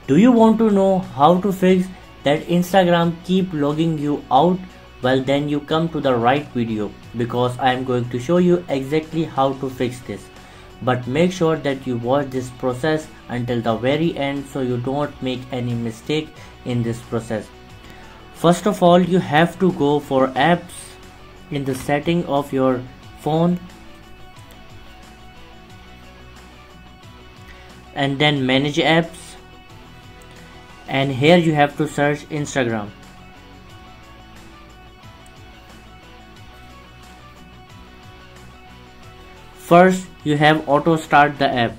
Do you want to know how to fix that Instagram keep logging you out? Well, then you come to the right video, because I am going to show you exactly how to fix this. But make sure that you watch this process until the very end so you don't make any mistake in this process. First of all, you have to go for apps in the setting of your phone, and then manage apps, and here you have to search Instagram. First, you have auto start the app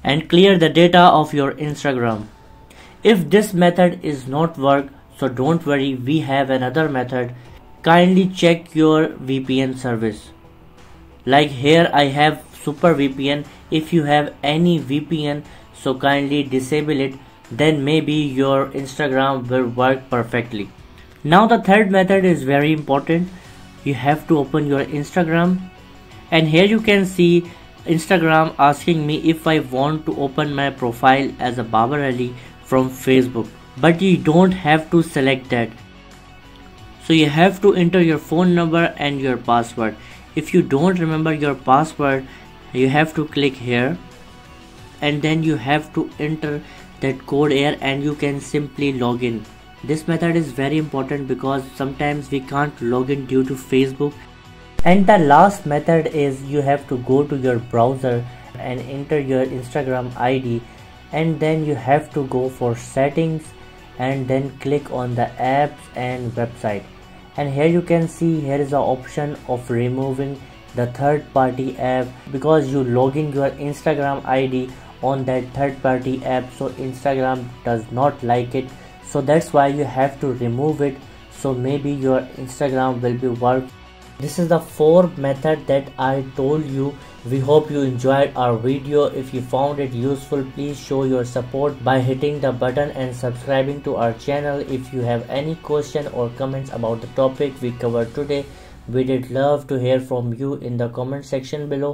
and clear the data of your Instagram. If this method is not work, so don't worry, we have another method. Kindly check your VPN service. Like here I have Super VPN. If you have any VPN, so kindly disable it, then maybe your Instagram will work perfectly. Now the third method is very important. You have to open your Instagram, and here you can see Instagram asking me if I want to open my profile as a Babar Ali from Facebook, but you don't have to select that. So you have to enter your phone number and your password. If you don't remember your password, you have to click here, and then you have to enter that code here, and you can simply log in. This method is very important because sometimes we can't log in due to Facebook. And the last method is you have to go to your browser and enter your Instagram ID, and then you have to go for settings and then click on the apps and website. And here you can see here is the option of removing the third party app, because you logging your Instagram ID on that third party app, so Instagram does not like it, so that's why you have to remove it, so maybe your Instagram will be work. This is the fourth method that I told you. We hope you enjoyed our video. If you found it useful, please show your support by hitting the button and subscribing to our channel. If you have any question or comments about the topic we covered today, we did love to hear from you in the comment section below.